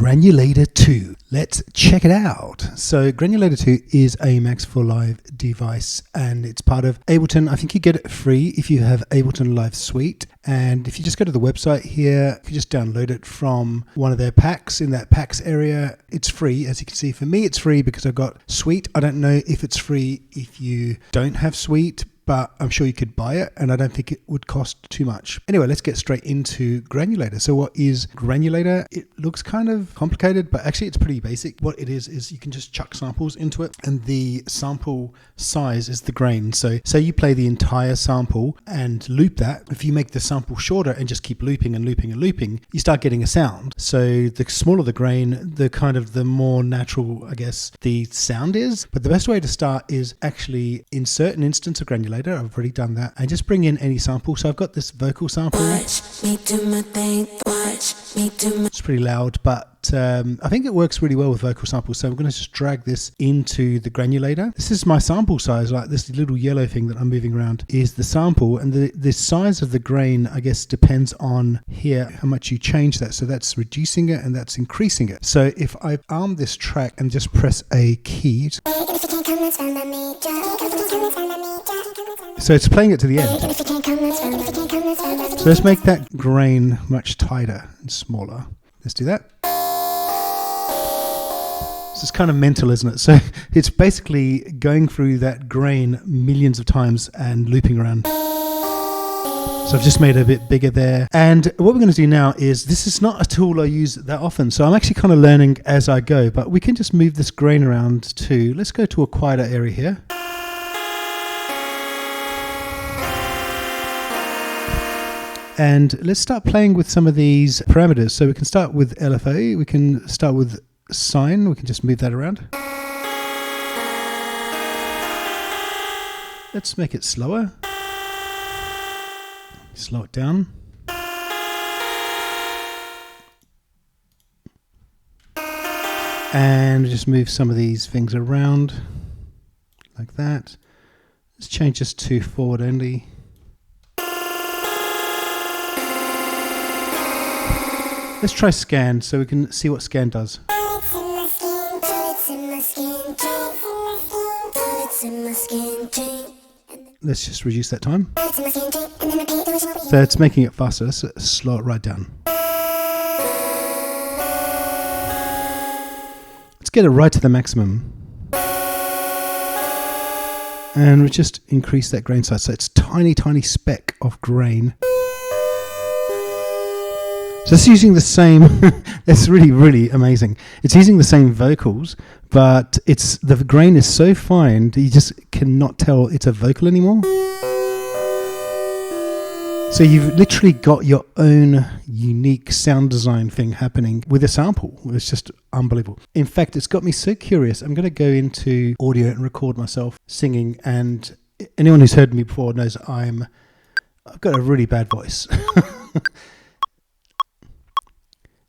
Granulator II. Let's check it out. So Granulator 2 is a Max for Live device and it's part of Ableton. I think you get it free if you have Ableton Live Suite. And if you just go to the website here, you can just download it from one of their packs. In that packs area, it's free. As you can see, for me, it's free because I've got Suite. I don't know if it's free if you don't have Suite, but I'm sure you could buy it and I don't think it would cost too much. Anyway, let's get straight into Granulator. So what is Granulator? It looks kind of complicated, but actually it's pretty basic. What it is you can just chuck samples into it and the sample size is the grain. So say you play the entire sample and loop that. If you make the sample shorter and just keep looping and looping and looping, you start getting a sound. So the smaller the grain, the more natural, I guess, the sound is. But the best way to start is actually insert an instance of Granulator. I've already done that, and just bring in any sample. So I've got this vocal sample. It's pretty loud, but I think it works really well with vocal samples. So I'm going to just drag this into the Granulator. This is my sample size, like this little yellow thing that I'm moving around is the sample, and the size of the grain, I guess, depends on here how much you change that. So that's reducing it and that's increasing it. So if I arm this track and just press a key, so it's playing it to the end. So let's make that grain much tighter and smaller. Let's do that. So it's kind of mental, isn't it? So it's basically going through that grain millions of times and looping around. So I've just made it a bit bigger there. And what we're going to do now is, this is not a tool I use that often, so I'm actually kind of learning as I go, but we can just move this grain around too. Let's go to a quieter area here. And let's start playing with some of these parameters. So we can start with LFO, we can start with sine, we can just move that around. Let's make it slower. Slow it down. And just move some of these things around like that. Let's change this to forward only. Let's try scan so we can see what scan does. Let's just reduce that time. So it's making it faster. Let's slow it right down. Let's get it right to the maximum. And we just increase that grain size. So it's tiny, tiny speck of grain. So it's using the same, it's really, really amazing. It's using the same vocals, but the grain is so fine that you just cannot tell it's a vocal anymore. So you've literally got your own unique sound design thing happening with a sample. It's just unbelievable. In fact, it's got me so curious. I'm going to go into audio and record myself singing, and anyone who's heard me before knows I've got a really bad voice.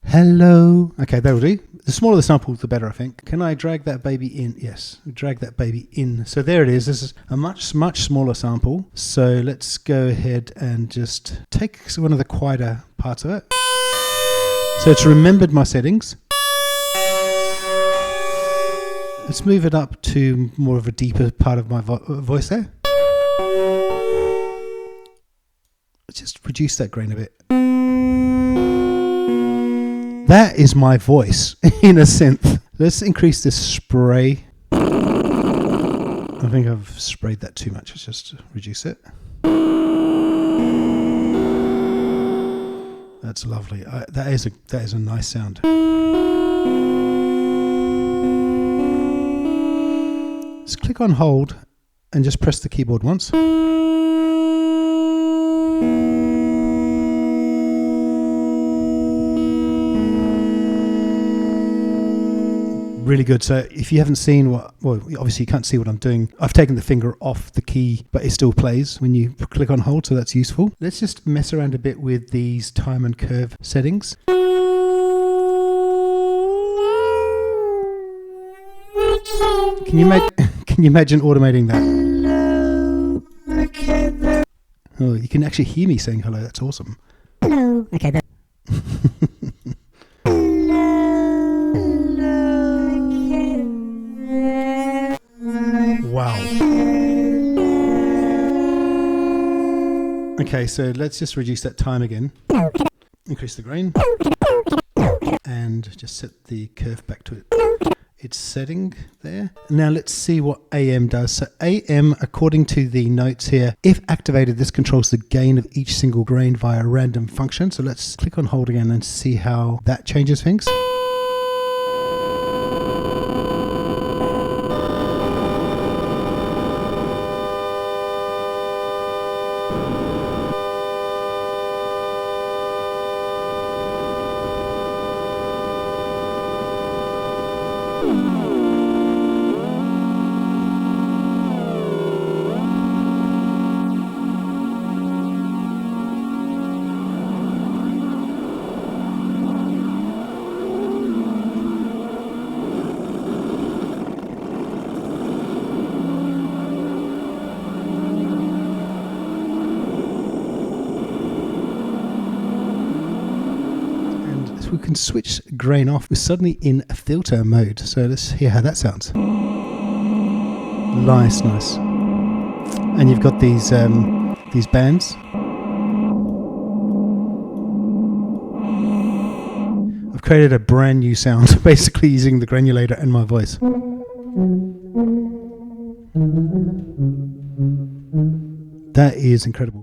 Hello. Okay, that'll do. The smaller the sample, the better, I think. Can I drag that baby in? Yes, drag that baby in. So there it is. This is a much, much smaller sample. So let's go ahead and just take one of the quieter parts of it. So it's remembered my settings. Let's move it up to more of a deeper part of my voice there. Let's just reduce that grain a bit. That is my voice in a synth. Let's increase this spray. I think I've sprayed that too much. Let's just reduce it. That's lovely. That is a nice sound. Let's click on hold and just press the keyboard once. Really good. So if you haven't seen obviously you can't see what I'm doing. I've taken the finger off the key, but it still plays when you click on hold, so that's useful. Let's just mess around a bit with these time and curve settings. Can you imagine automating that? Oh, you can actually hear me saying hello. That's awesome. Hello. Okay. Hello. Okay, so let's just reduce that time again. Increase the grain. And just set the curve back to its setting there. Now let's see what AM does. So AM, according to the notes here, if activated, this controls the gain of each single grain via a random function. So let's click on hold again and see how that changes things. We can switch grain off. We're suddenly in filter mode. So let's hear how that sounds. Nice. And you've got these bands. I've created a brand new sound, basically using the granulator and my voice. That is incredible.